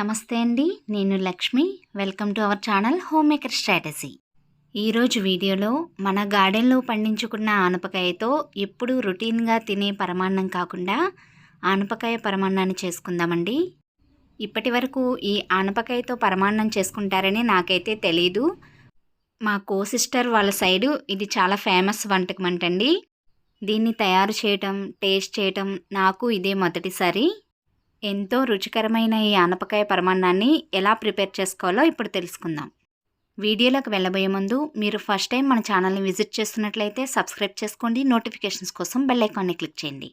నమస్తే అండి, నేను Lakshmi. Welcome to our channel home maker strategy. ఈరోజు వీడియోలో మన గార్డెన్లో పండించుకున్న ఆనపకాయతో ఎప్పుడు రొటీన్గా తినే పరమాన్నం కాకుండా ఆనపకాయ పరమాన్నాన్ని చేసుకుందామండి. ఇప్పటి వరకు ఈ ఆనపకాయతో పరమాన్నం చేసుకుంటారని నాకైతే తెలీదు. మా కో సిస్టర్ వాళ్ళ సైడు ఇది చాలా ఫేమస్ వంటకం అంటండి. దీన్ని తయారు చేయటం, టేస్ట్ చేయటం నాకు ఇదే మొదటిసారి. ఎంతో రుచికరమైన ఈ ఆనపకాయ పరమాన్నాన్ని ఎలా ప్రిపేర్ చేసుకోవాలో ఇప్పుడు తెలుసుకుందాం. వీడియోలోకి వెళ్ళబోయే ముందు మీరు ఫస్ట్ టైం మన ఛానల్ని విజిట్ చేస్తున్నట్లయితే సబ్స్క్రైబ్ చేసుకోండి, నోటిఫికేషన్స్ కోసం బెల్ ఐకాన్ని క్లిక్ చేయండి.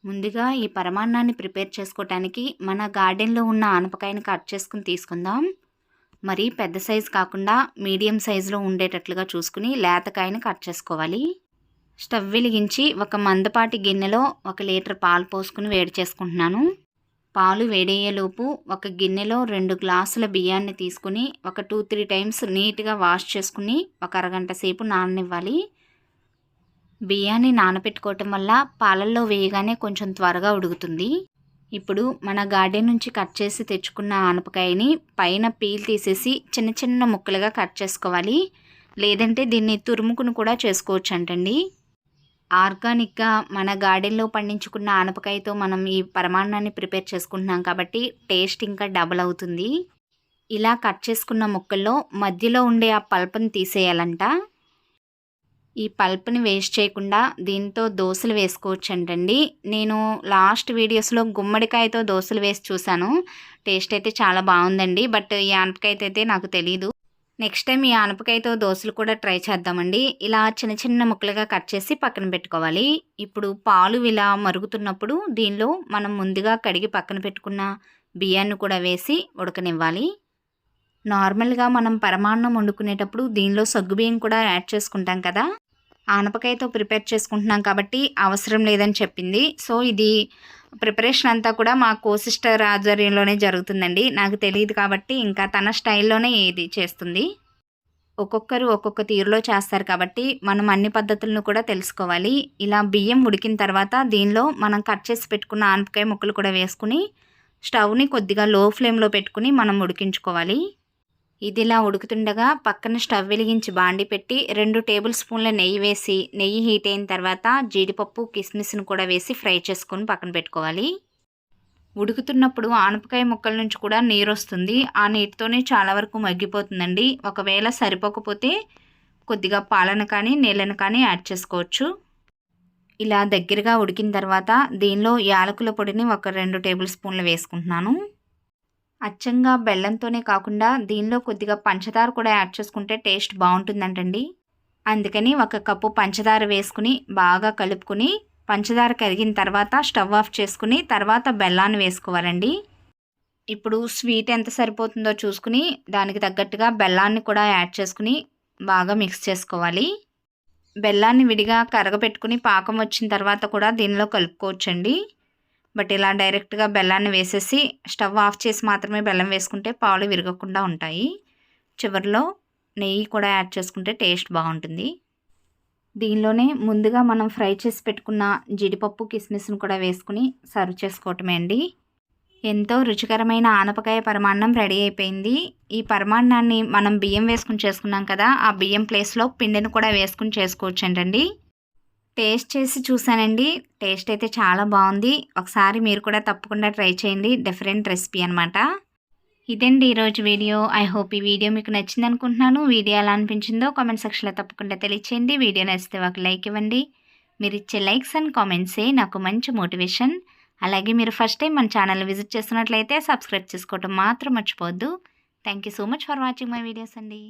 ముందుగా ఈ పరమాన్నాన్ని ప్రిపేర్ చేసుకోవటానికి మన గార్డెన్లో ఉన్న ఆనపకాయని కట్ చేసుకుని తీసుకుందాం. మరీ పెద్ద సైజు కాకుండా మీడియం సైజులో ఉండేటట్లుగా చూసుకుని లేతకాయని కట్ చేసుకోవాలి. స్టవ్ వెలిగించి ఒక మందపాటి గిన్నెలో 1 లీటర్ పాలు పోసుకుని వేడి చేసుకుంటున్నాను. పాలు వేడయ్యేలోపు ఒక గిన్నెలో 2 గ్లాసుల బియ్యాన్ని తీసుకుని ఒక 2-3 టైమ్స్ నీట్గా వాష్ చేసుకుని ఒక అరగంట సేపు నాననివ్వాలి. బియ్యాన్ని నానబెట్టుకోవటం వల్ల పాలల్లో వేయగానే కొంచెం త్వరగా ఉడుకుతుంది. ఇప్పుడు మన గార్డెన్ నుంచి కట్ చేసి తెచ్చుకున్న ఆనపకాయని పైన పీల్ తీసేసి చిన్న చిన్న ముక్కలుగా కట్ చేసుకోవాలి. లేదంటే దీన్ని తురుముకుని కూడా చేసుకోవచ్చు అంటండి. ఆర్గానిక్గా మన గార్డెన్లో పండించుకున్న ఆనపకాయతో మనం ఈ పరమాన్నాన్ని ప్రిపేర్ చేసుకుంటున్నాం కాబట్టి టేస్ట్ ఇంకా డబుల్ అవుతుంది. ఇలా కట్ చేసుకున్న ముక్కల్లో మధ్యలో ఉండే ఆ పల్ప్ని తీసేయాలంట. ఈ పల్ప్ని వేస్ట్ చేయకుండా దీంతో దోశలు వేసుకోవచ్చు అంటండి. నేను లాస్ట్ వీడియోస్లో గుమ్మడికాయతో దోశలు వేసి చూశాను. టేస్ట్ అయితే చాలా బాగుందండి. బట్ ఈ ఆనపకాయతో అయితే నాకు తెలీదు. నెక్స్ట్ టైం ఈ ఆనపకాయతో దోశలు కూడా ట్రై చేద్దామండి. ఇలా చిన్న చిన్న ముక్కలుగా కట్ చేసి పక్కన పెట్టుకోవాలి. ఇప్పుడు పాలు ఇలా మరుగుతున్నప్పుడు దీనిలో మనం ముందుగా కడిగి పక్కన పెట్టుకున్న బియ్యాన్ని కూడా వేసి ఉడకనివ్వాలి. నార్మల్గా మనం పరమాన్నం వండుకునేటప్పుడు దీనిలో సగ్గుబియ్యం కూడా యాడ్ చేసుకుంటాం కదా. ఆనపకాయతో ప్రిపేర్ చేసుకుంటున్నాం కాబట్టి అవసరం లేదని చెప్పింది. సో ఇది ప్రిపరేషన్ అంతా కూడా మా కో సిస్టర్ ఆధ్వర్యంలోనే జరుగుతుందండి. నాకు తెలియదు కాబట్టి ఇంకా తన స్టైల్లోనే ఇది చేస్తుంది. ఒక్కొక్కరు ఒక్కొక్క తీరులో చేస్తారు కాబట్టి మనం అన్ని పద్ధతులను కూడా తెలుసుకోవాలి. ఇలా బియ్యం ఉడికిన తర్వాత దీనిలో మనం కట్ చేసి పెట్టుకున్న ఆనపకాయ ముక్కలు కూడా వేసుకుని స్టవ్ని కొద్దిగా లో ఫ్లేమ్లో పెట్టుకుని మనం ఉడికించుకోవాలి. ఇది ఇలా ఉడుకుతుండగా పక్కన స్టవ్ వెలిగించి బాండి పెట్టి 2 టేబుల్ స్పూన్ల నెయ్యి వేసి నెయ్యి హీట్ అయిన తర్వాత జీడిపప్పు, కిస్మిస్ను కూడా వేసి ఫ్రై చేసుకొని పక్కన పెట్టుకోవాలి. ఉడుకుతున్నప్పుడు ఆనపకాయ ముక్కల నుంచి కూడా నీరు వస్తుంది. ఆ నీటితోనే చాలా వరకు మగ్గిపోతుందండి. ఒకవేళ సరిపోకపోతే కొద్దిగా పాలను కానీ నీళ్ళను కానీ యాడ్ చేసుకోవచ్చు. ఇలా దగ్గరగా ఉడికిన తర్వాత దీనిలో యాలకుల పొడిని ఒక 2 టేబుల్ స్పూన్లు వేసుకుంటున్నాను. అచ్చంగా బెల్లంతోనే కాకుండా దీనిలో కొద్దిగా పంచదార కూడా యాడ్ చేసుకుంటే టేస్ట్ బాగుంటుందంటండి. అందుకని 1 కప్పు పంచదార వేసుకుని బాగా కలుపుకుని పంచదార కరిగిన తర్వాత స్టవ్ ఆఫ్ చేసుకుని తర్వాత బెల్లాన్ని వేసుకోవాలండి. ఇప్పుడు స్వీట్ ఎంత సరిపోతుందో చూసుకుని దానికి తగ్గట్టుగా బెల్లాన్ని కూడా యాడ్ చేసుకుని బాగా మిక్స్ చేసుకోవాలి. బెల్లాన్ని విడిగా కరగబెట్టుకుని పాకం వచ్చిన తర్వాత కూడా దీనిలో కలుపుకోవచ్చండి. బట్ ఇలా డైరెక్ట్గా బెల్లాన్ని వేసేసి స్టవ్ ఆఫ్ చేసి మాత్రమే బెల్లం వేసుకుంటే పాలు విరగకుండా ఉంటాయి. చివరిలో నెయ్యి కూడా యాడ్ చేసుకుంటే టేస్ట్ బాగుంటుంది. దీనిలోనే ముందుగా మనం ఫ్రై చేసి పెట్టుకున్న జీడిపప్పు, కిస్మిస్ను కూడా వేసుకుని సర్వ్ చేసుకోవటమే అండి. ఎంతో రుచికరమైన ఆనపకాయ పరమాన్నం రెడీ అయిపోయింది. ఈ పరమాన్నాన్ని మనం బియ్యం వేసుకుని చేసుకున్నాం కదా, ఆ బియ్యం ప్లేస్లో పిండిని కూడా వేసుకుని చేసుకోవచ్చు అంటండి. టేస్ట్ చేసి చూసానండి. టేస్ట్ అయితే చాలా బాగుంది. ఒకసారి మీరు కూడా తప్పకుండా ట్రై చేయండి. డిఫరెంట్ రెసిపీ అనమాట. ఇదండి ఈరోజు వీడియో. ఐ హోప్ ఈ వీడియో మీకు నచ్చింది అనుకుంటున్నాను. వీడియో ఎలా అనిపించిందో కామెంట్ సెక్షన్లో తప్పకుండా తెలియచేయండి. వీడియో నచ్చితే ఒక లైక్ ఇవ్వండి. మీరు ఇచ్చే లైక్స్ అండ్ కామెంట్సే నాకు మంచి మోటివేషన్. అలాగే మీరు ఫస్ట్ టైం మన ఛానల్ విజిట్ చేస్తున్నట్లయితే సబ్స్క్రైబ్ చేసుకోవడం మాత్రం మర్చిపోవద్దు. Thank you so much for watching my videos అండి.